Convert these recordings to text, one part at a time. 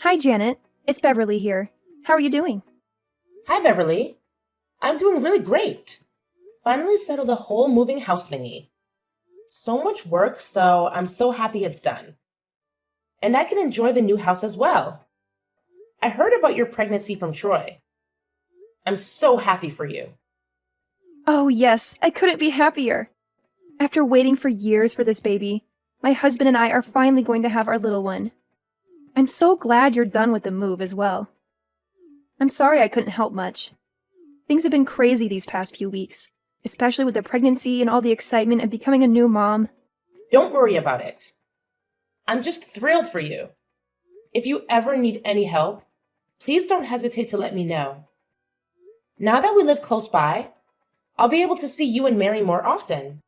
Hi, Janet. It's Beverly here. How are you doing? Hi, Beverly. I'm doing really great. Finally settled a whole moving house thingy. So much work, so I'm so happy it's done. And I can enjoy the new house as well. I heard about your pregnancy from Troy. I'm so happy for you. Oh, yes, I couldn't be happier. After waiting for years for this baby, my husband and I are finally going to have our little one. I'm so glad you're done with the move as well. I'm sorry I couldn't help much. Things have been crazy these past few weeks, especially with the pregnancy and all the excitement of becoming a new mom. Don't worry about it. I'm just thrilled for you. If you ever need any help, please don't hesitate to let me know. Now that we live close by, I'll be able to see you and Mary more often.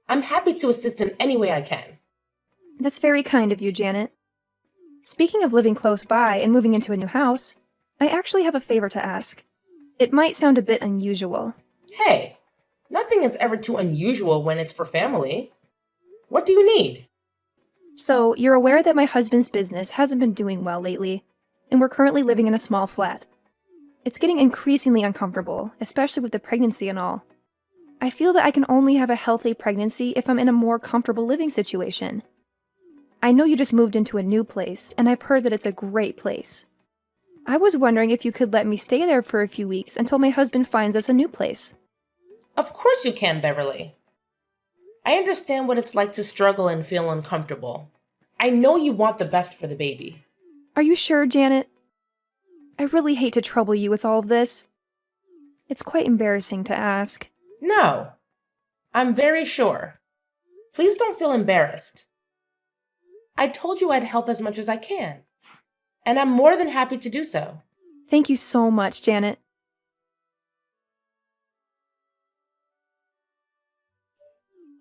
I'm happy to assist in any way I can. That's very kind of you, Janet. Speaking of living close by and moving into a new house, I actually have a favor to ask. It might sound a bit unusual. Hey, nothing is ever too unusual when it's for family. What do you need? So, you're aware that my husband's business hasn't been doing well lately, and we're currently living in a small flat. It's getting increasingly uncomfortable, especially with the pregnancy and all. I feel that I can only have a healthy pregnancy if I'm in a more comfortable living situation. I know you just moved into a new place, and I've heard that it's a great place. I was wondering if you could let me stay there for a few weeks until my husband finds us a new place. Of course you can, Beverly. I understand what it's like to struggle and feel uncomfortable. I know you want the best for the baby. Are you sure, Janet? I really hate to trouble you with all of this. It's quite embarrassing to ask. No, I'm very sure. Please don't feel embarrassed. I told you I'd help as much as I can, and I'm more than happy to do so. Thank you so much, Janet.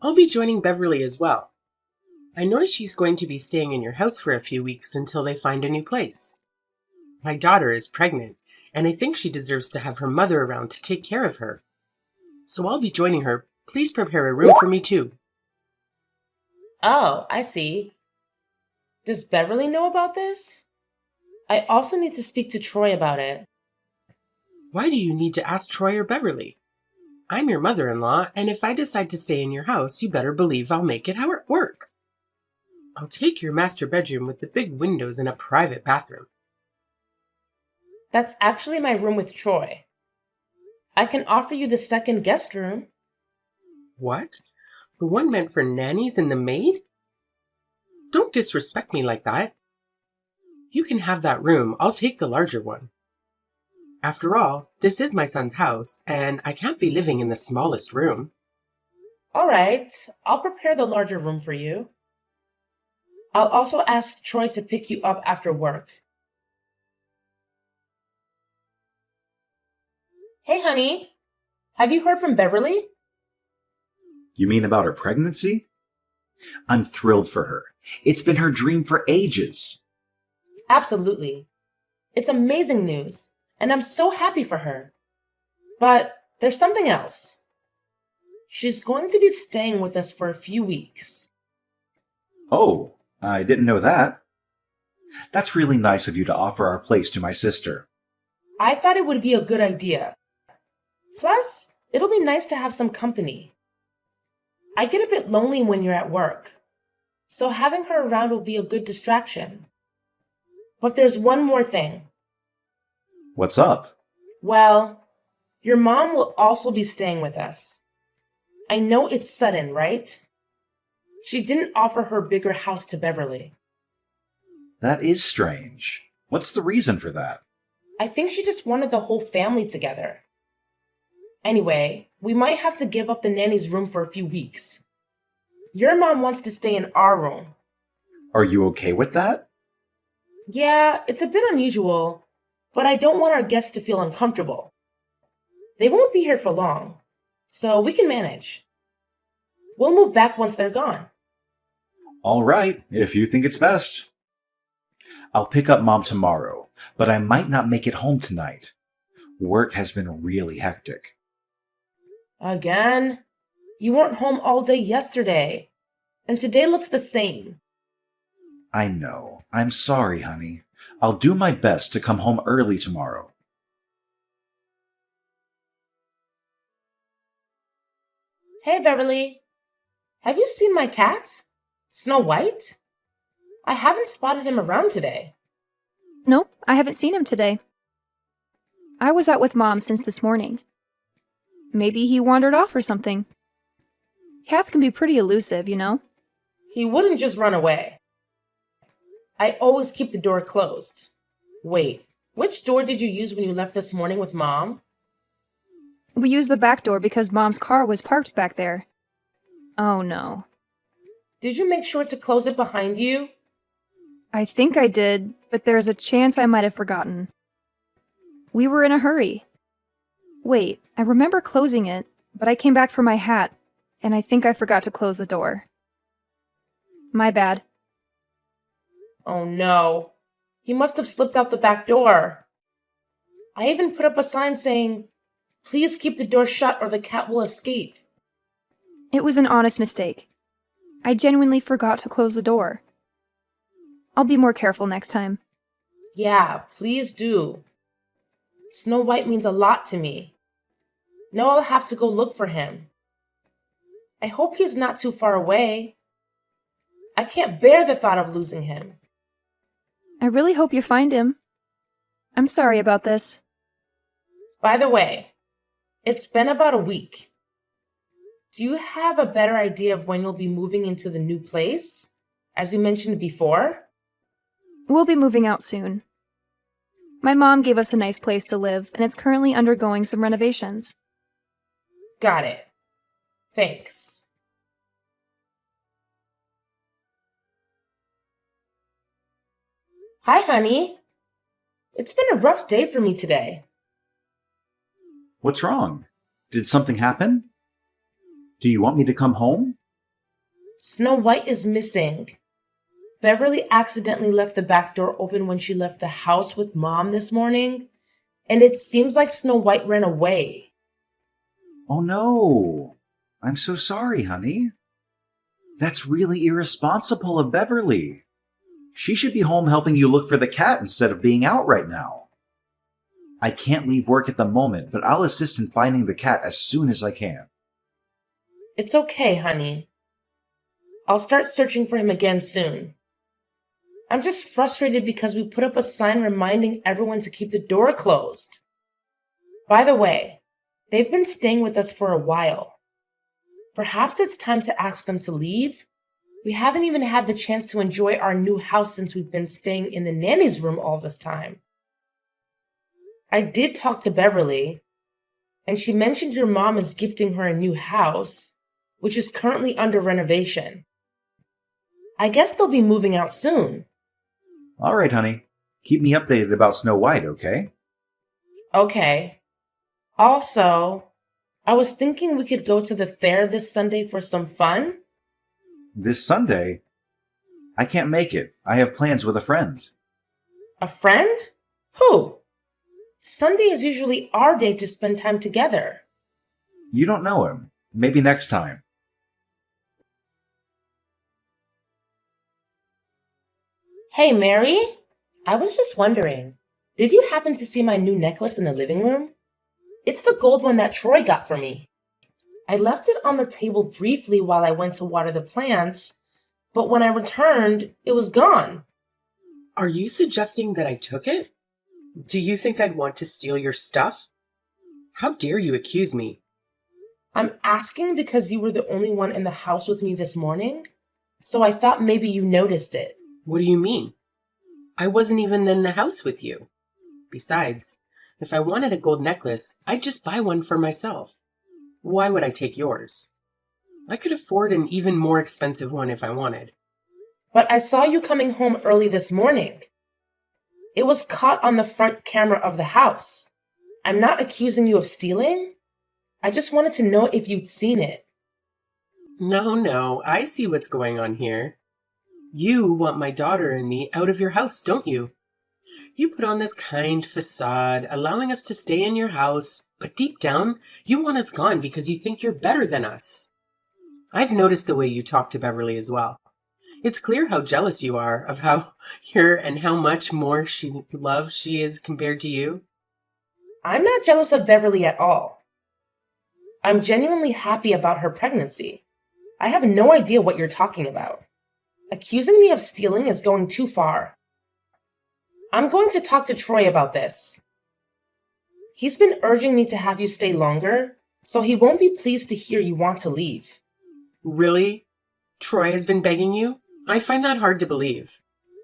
I'll be joining Beverly as well. I noticed she's going to be staying in your house for a few weeks until they find a new place. My daughter is pregnant, and I think she deserves to have her mother around to take care of her. So I'll be joining her. Please prepare a room for me too. Oh, I see. Does Beverly know about this? I also need to speak to Troy about it. Why do you need to ask Troy or Beverly? I'm your mother-in-law, and if I decide to stay in your house, you better believe I'll make it work. I'll take your master bedroom with the big windows and a private bathroom. That's actually my room with Troy. I can offer you the second guest room. What? The one meant for nannies and the maid? Don't disrespect me like that. You can have that room. I'll take the larger one. After all, this is my son's house, and I can't be living in the smallest room. All right, I'll prepare the larger room for you. I'll also ask Troy to pick you up after work. Hey, honey. Have you heard from Beverly? You mean about her pregnancy? I'm thrilled for her. It's been her dream for ages. Absolutely. It's amazing news, and I'm so happy for her. But there's something else. She's going to be staying with us for a few weeks. Oh, I didn't know that. That's really nice of you to offer our place to my sister. I thought it would be a good idea. Plus, it'll be nice to have some company. I get a bit lonely when you're at work, so having her around will be a good distraction. But there's one more thing. What's up? Well, your mom will also be staying with us. I know it's sudden, right? She didn't offer her bigger house to Beverly. That is strange. What's the reason for that? I think she just wanted the whole family together. Anyway, we might have to give up the nanny's room for a few weeks. Your mom wants to stay in our room. Are you okay with that? Yeah, it's a bit unusual, but I don't want our guests to feel uncomfortable. They won't be here for long, so we can manage. We'll move back once they're gone. All right, if you think it's best. I'll pick up Mom tomorrow, but I might not make it home tonight. Work has been really hectic. Again? You weren't home all day yesterday, and today looks the same. I know. I'm sorry, honey. I'll do my best to come home early tomorrow. Hey, Beverly. Have you seen my cat? Snow White? I haven't spotted him around today. Nope, I haven't seen him today. I was out with Mom since this morning. Maybe he wandered off or something. Cats can be pretty elusive, you know? He wouldn't just run away. I always keep the door closed. Wait, which door did you use when you left this morning with Mom? We used the back door because Mom's car was parked back there. Oh no. Did you make sure to close it behind you? I think I did, but there's a chance I might have forgotten. We were in a hurry. Wait, I remember closing it, but I came back for my hat, and I think I forgot to close the door. My bad. Oh no. He must have slipped out the back door. I even put up a sign saying, "Please keep the door shut or the cat will escape." It was an honest mistake. I genuinely forgot to close the door. I'll be more careful next time. Yeah, please do. Snow White means a lot to me. Now I'll have to go look for him. I hope he's not too far away. I can't bear the thought of losing him. I really hope you find him. I'm sorry about this. By the way, it's been about a week. Do you have a better idea of when you'll be moving into the new place, as you mentioned before? We'll be moving out soon. My mom gave us a nice place to live, and it's currently undergoing some renovations. Got it. Thanks. Hi, honey. It's been a rough day for me today. What's wrong? Did something happen? Do you want me to come home? Snow White is missing. Beverly accidentally left the back door open when she left the house with Mom this morning, and it seems like Snow White ran away. Oh no. I'm so sorry, honey. That's really irresponsible of Beverly. She should be home helping you look for the cat instead of being out right now. I can't leave work at the moment, but I'll assist in finding the cat as soon as I can. It's okay, honey. I'll start searching for him again soon. I'm just frustrated because we put up a sign reminding everyone to keep the door closed. By the way, they've been staying with us for a while. Perhaps it's time to ask them to leave? We haven't even had the chance to enjoy our new house since we've been staying in the nanny's room all this time. I did talk to Beverly, and she mentioned your mom is gifting her a new house, which is currently under renovation. I guess they'll be moving out soon. All right, honey. Keep me updated about Snow White, okay? Okay. Also, I was thinking we could go to the fair this Sunday for some fun. This Sunday? I can't make it. I have plans with a friend. A friend? Who? Sunday is usually our day to spend time together. You don't know him. Maybe next time. Hey, Mary. I was just wondering, did you happen to see my new necklace in the living room? It's the gold one that Troy got for me. I left it on the table briefly while I went to water the plants, but when I returned, it was gone. Are you suggesting that I took it? Do you think I'd want to steal your stuff? How dare you accuse me? I'm asking because you were the only one in the house with me this morning, so I thought maybe you noticed it. What do you mean? I wasn't even in the house with you. Besides, if I wanted a gold necklace, I'd just buy one for myself. Why would I take yours? I could afford an even more expensive one if I wanted. But I saw you coming home early this morning. It was caught on the front camera of the house. I'm not accusing you of stealing. I just wanted to know if you'd seen it. No, I see what's going on here. You want my daughter and me out of your house, don't you? You put on this kind facade, allowing us to stay in your house, but deep down, you want us gone because you think you're better than us. I've noticed the way you talk to Beverly as well. It's clear how jealous you are of how her and how much more loved she is compared to you. I'm not jealous of Beverly at all. I'm genuinely happy about her pregnancy. I have no idea what you're talking about. Accusing me of stealing is going too far. I'm going to talk to Troy about this. He's been urging me to have you stay longer, so he won't be pleased to hear you want to leave. Really? Troy has been begging you? I find that hard to believe.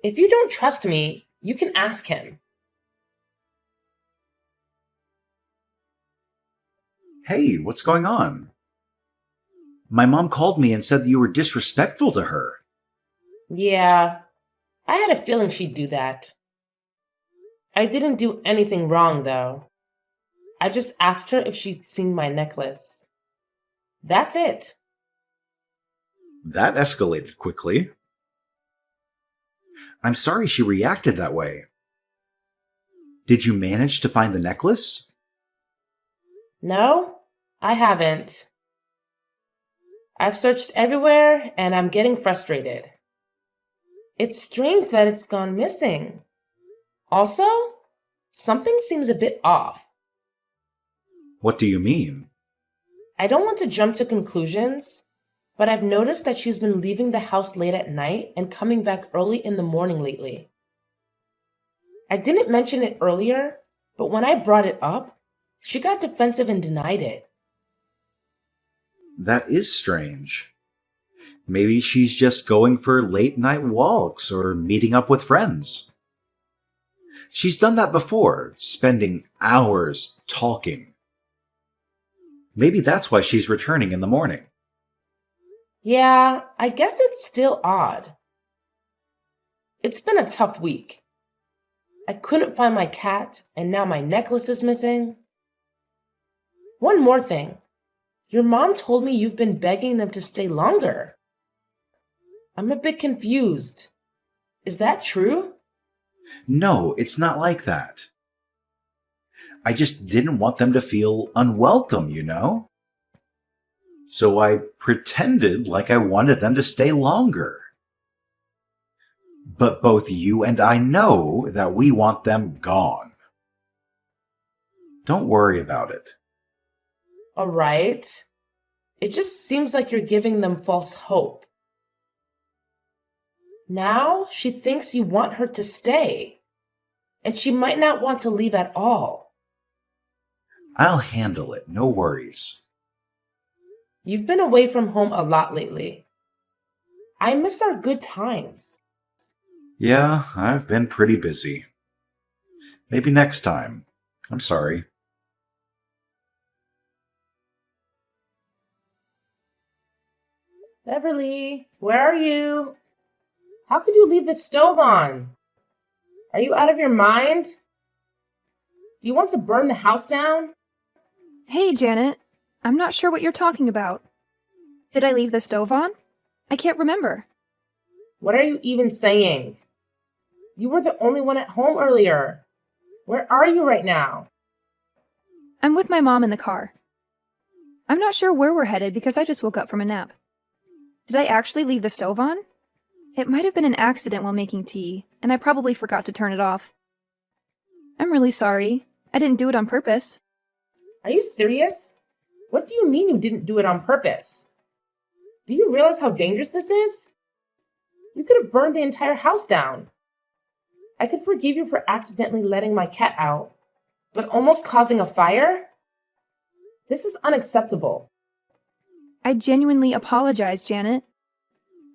If you don't trust me, you can ask him. Hey, what's going on? My mom called me and said that you were disrespectful to her. Yeah, I had a feeling she'd do that. I didn't do anything wrong, though. I just asked her if she'd seen my necklace. That's it. That escalated quickly. I'm sorry she reacted that way. Did you manage to find the necklace? No, I haven't. I've searched everywhere and I'm getting frustrated. It's strange that it's gone missing. Also, something seems a bit off. What do you mean? I don't want to jump to conclusions, but I've noticed that she's been leaving the house late at night and coming back early in the morning lately. I didn't mention it earlier, but when I brought it up, she got defensive and denied it. That is strange. Maybe she's just going for late night walks or meeting up with friends. She's done that before, spending hours talking. Maybe that's why she's returning in the morning. Yeah, I guess it's still odd. It's been a tough week. I couldn't find my cat, and now my necklace is missing. One more thing. Your mom told me you've been begging them to stay longer. I'm a bit confused. Is that true? No, it's not like that. I just didn't want them to feel unwelcome, you know? So I pretended like I wanted them to stay longer. But both you and I know that we want them gone. Don't worry about it. All right. It just seems like you're giving them false hope. Now she thinks you want her to stay, and she might not want to leave at all. I'll handle it, no worries. You've been away from home a lot lately. I miss our good times. Yeah, I've been pretty busy. Maybe next time. I'm sorry. Beverly, where are you? How could you leave the stove on? Are you out of your mind? Do you want to burn the house down? Hey, Janet. I'm not sure what you're talking about. Did I leave the stove on? I can't remember. What are you even saying? You were the only one at home earlier. Where are you right now? I'm with my mom in the car. I'm not sure where we're headed because I just woke up from a nap. Did I actually leave the stove on? It might have been an accident while making tea, and I probably forgot to turn it off. I'm really sorry. I didn't do it on purpose. Are you serious? What do you mean you didn't do it on purpose? Do you realize how dangerous this is? You could have burned the entire house down. I could forgive you for accidentally letting my cat out, but almost causing a fire? This is unacceptable. I genuinely apologize, Janet.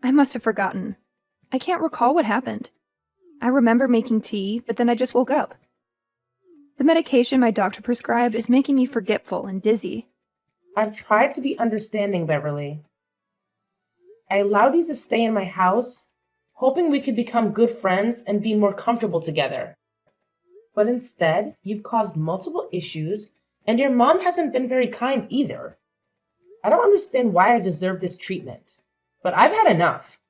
I must have forgotten. I can't recall what happened. I remember making tea, but then I just woke up. The medication my doctor prescribed is making me forgetful and dizzy. I've tried to be understanding, Beverly. I allowed you to stay in my house, hoping we could become good friends and be more comfortable together. But instead, you've caused multiple issues, and your mom hasn't been very kind either. I don't understand why I deserve this treatment, but I've had enough.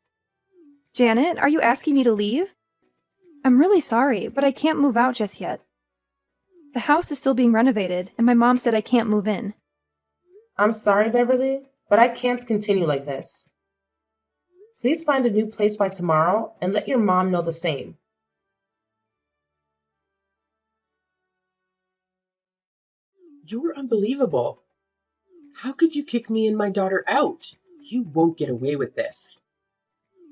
Janet, are you asking me to leave? I'm really sorry, but I can't move out just yet. The house is still being renovated, and my mom said I can't move in. I'm sorry, Beverly, but I can't continue like this. Please find a new place by tomorrow and let your mom know the same. You're unbelievable. How could you kick me and my daughter out? You won't get away with this.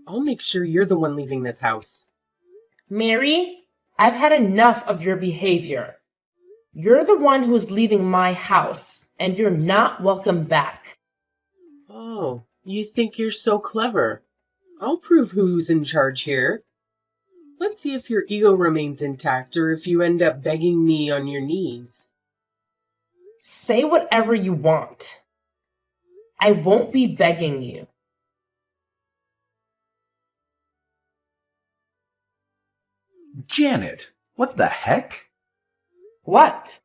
I'll make sure you're the one leaving this house. Mary, I've had enough of your behavior. You're the one who's leaving my house, and you're not welcome back. Oh, you think you're so clever. I'll prove who's in charge here. Let's see if your ego remains intact or if you end up begging me on your knees. Say whatever you want. I won't be begging you. Janet, what the heck? What?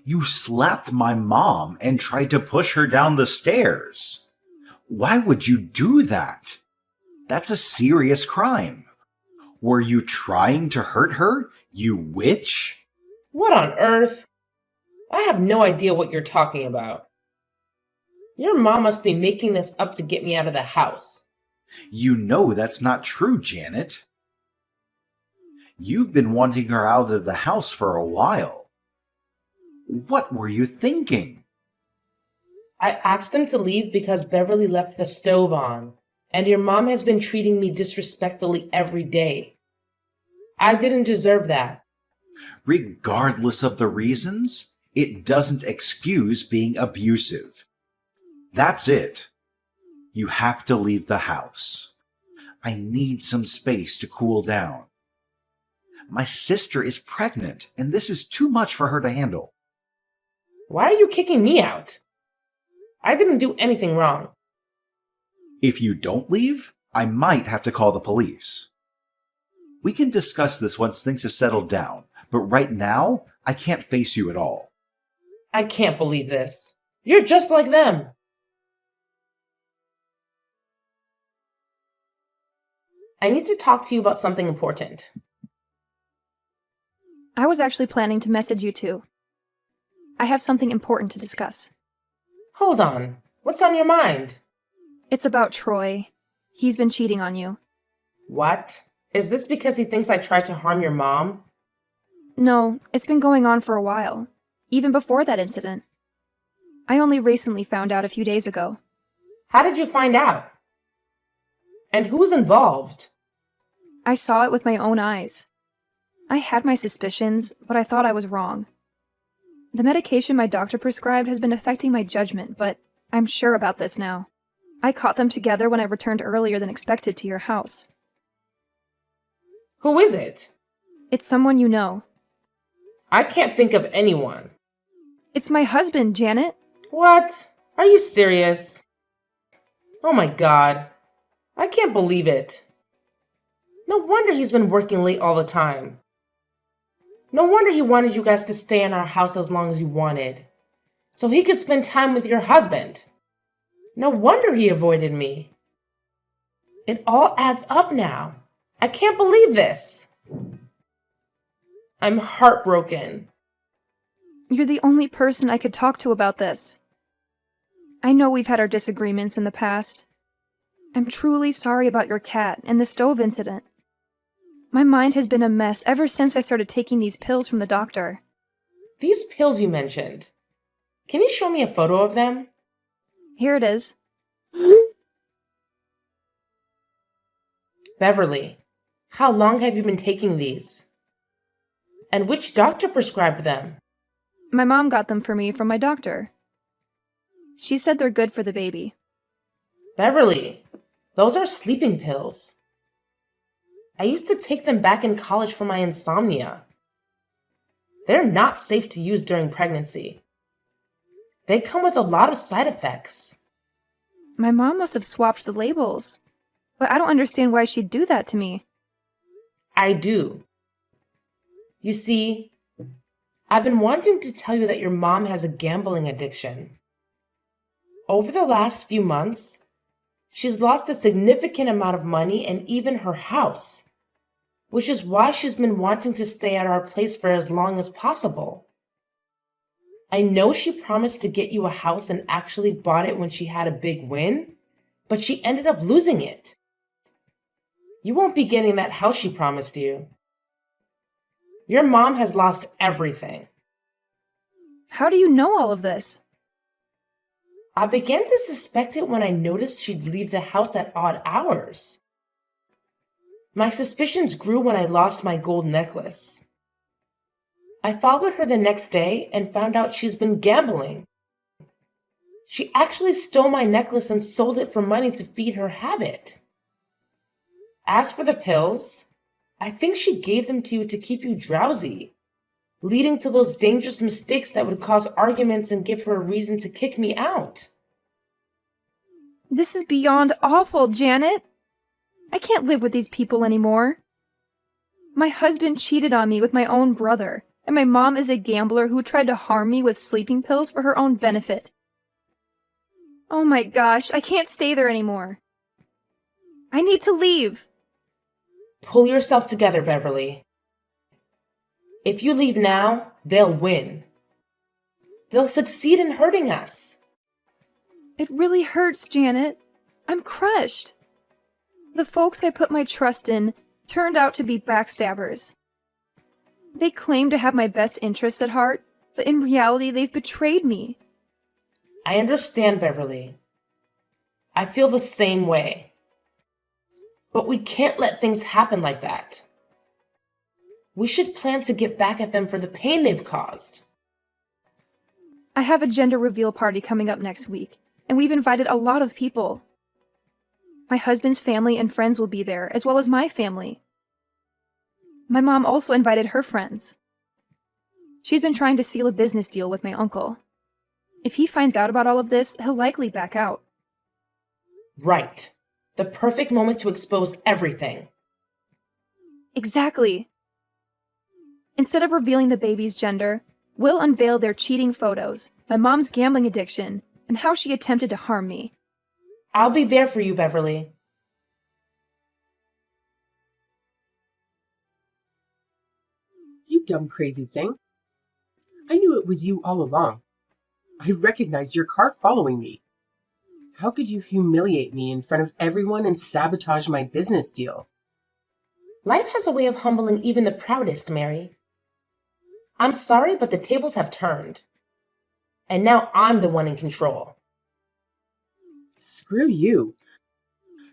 You slapped my mom and tried to push her down the stairs. Why would you do that? That's a serious crime. Were you trying to hurt her, you witch? What on earth? I have no idea what you're talking about. Your mom must be making this up to get me out of the house. You know that's not true, Janet. You've been wanting her out of the house for a while. What were you thinking? I asked them to leave because Beverly left the stove on, and your mom has been treating me disrespectfully every day. I didn't deserve that. Regardless of the reasons, it doesn't excuse being abusive. That's it. You have to leave the house. I need some space to cool down. My sister is pregnant, and this is too much for her to handle. Why are you kicking me out? I didn't do anything wrong. If you don't leave, I might have to call the police. We can discuss this once things have settled down, but right now, I can't face you at all. I can't believe this. You're just like them. I need to talk to you about something important. I was actually planning to message you too. I have something important to discuss. Hold on. What's on your mind? It's about Troy. He's been cheating on you. What? Is this because he thinks I tried to harm your mom? No, it's been going on for a while. Even before that incident. I only recently found out a few days ago. How did you find out? And who's involved? I saw it with my own eyes. I had my suspicions, but I thought I was wrong. The medication my doctor prescribed has been affecting my judgment, but I'm sure about this now. I caught them together when I returned earlier than expected to your house. Who is it? It's someone you know. I can't think of anyone. It's my husband, Janet. What? Are you serious? Oh my God. I can't believe it. No wonder he's been working late all the time. No wonder he wanted you guys to stay in our house as long as you wanted, so he could spend time with your husband. No wonder he avoided me. It all adds up now. I can't believe this. I'm heartbroken. You're the only person I could talk to about this. I know we've had our disagreements in the past. I'm truly sorry about your cat and the stove incident. My mind has been a mess ever since I started taking these pills from the doctor. These pills you mentioned. Can you show me a photo of them? Here it is. Beverly, how long have you been taking these? And which doctor prescribed them? My mom got them for me from my doctor. She said they're good for the baby. Beverly, those are sleeping pills. I used to take them back in college for my insomnia. They're not safe to use during pregnancy. They come with a lot of side effects. My mom must have swapped the labels, but I don't understand why she'd do that to me. I do. You see, I've been wanting to tell you that your mom has a gambling addiction. Over the last few months, she's lost a significant amount of money and even her house, which is why she's been wanting to stay at our place for as long as possible. I know she promised to get you a house and actually bought it when she had a big win, but she ended up losing it. You won't be getting that house she promised you. Your mom has lost everything. How do you know all of this? I began to suspect it when I noticed she'd leave the house at odd hours. My suspicions grew when I lost my gold necklace. I followed her the next day and found out she's been gambling. She actually stole my necklace and sold it for money to feed her habit. As for the pills, I think she gave them to you to keep you drowsy, leading to those dangerous mistakes that would cause arguments and give her a reason to kick me out. This is beyond awful, Janet. I can't live with these people anymore. My husband cheated on me with my own brother, and my mom is a gambler who tried to harm me with sleeping pills for her own benefit. Oh my gosh, I can't stay there anymore. I need to leave. Pull yourself together, Beverly. If you leave now, they'll win. They'll succeed in hurting us. It really hurts, Janet. I'm crushed. The folks I put my trust in turned out to be backstabbers. They claim to have my best interests at heart, but in reality, they've betrayed me. I understand, Beverly. I feel the same way. But we can't let things happen like that. We should plan to get back at them for the pain they've caused. I have a gender reveal party coming up next week, and we've invited a lot of people. My husband's family and friends will be there, as well as my family. My mom also invited her friends. She's been trying to seal a business deal with my uncle. If he finds out about all of this, he'll likely back out. Right. The perfect moment to expose everything. Exactly. Instead of revealing the baby's gender, we'll unveil their cheating photos, my mom's gambling addiction, and how she attempted to harm me. I'll be there for you, Beverly. You dumb crazy thing. I knew it was you all along. I recognized your car following me. How could you humiliate me in front of everyone and sabotage my business deal? Life has a way of humbling even the proudest, Mary. I'm sorry, but the tables have turned. And now I'm the one in control. Screw you.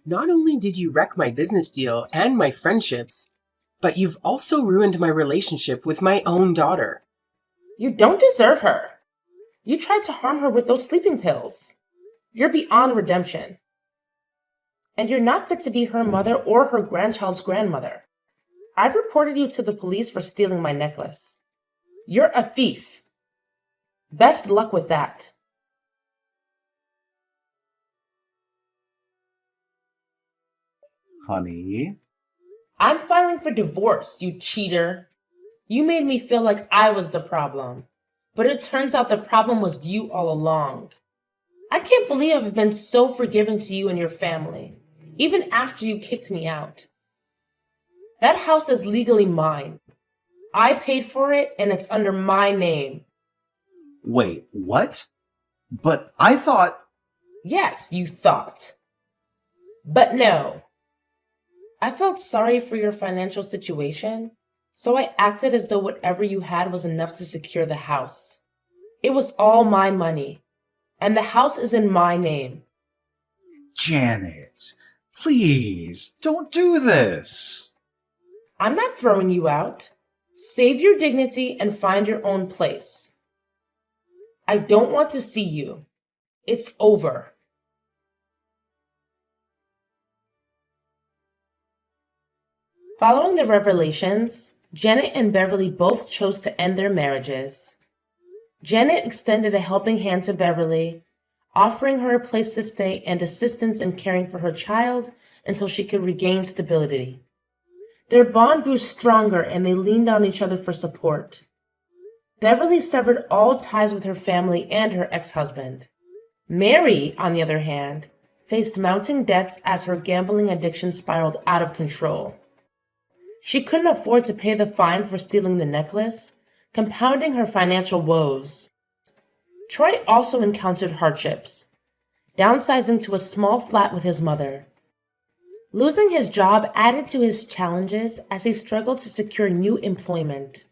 Not only did you wreck my business deal and my friendships, but you've also ruined my relationship with my own daughter. You don't deserve her. You tried to harm her with those sleeping pills. You're beyond redemption. And you're not fit to be her mother or her grandchild's grandmother. I've reported you to the police for stealing my necklace. You're a thief. Best luck with that. Honey? I'm filing for divorce, you cheater. You made me feel like I was the problem. But it turns out the problem was you all along. I can't believe I've been so forgiving to you and your family, even after you kicked me out. That house is legally mine. I paid for it and it's under my name. Wait, what? But I thought... Yes, you thought. But no. I felt sorry for your financial situation, so I acted as though whatever you had was enough to secure the house. It was all my money, and the house is in my name. Janet, please, don't do this. I'm not throwing you out. Save your dignity and find your own place. I don't want to see you. It's over. Following the revelations, Janet and Beverly both chose to end their marriages. Janet extended a helping hand to Beverly, offering her a place to stay and assistance in caring for her child until she could regain stability. Their bond grew stronger and they leaned on each other for support. Beverly severed all ties with her family and her ex-husband. Mary, on the other hand, faced mounting debts as her gambling addiction spiraled out of control. She couldn't afford to pay the fine for stealing the necklace, compounding her financial woes. Troy also encountered hardships, downsizing to a small flat with his mother. Losing his job added to his challenges as he struggled to secure new employment.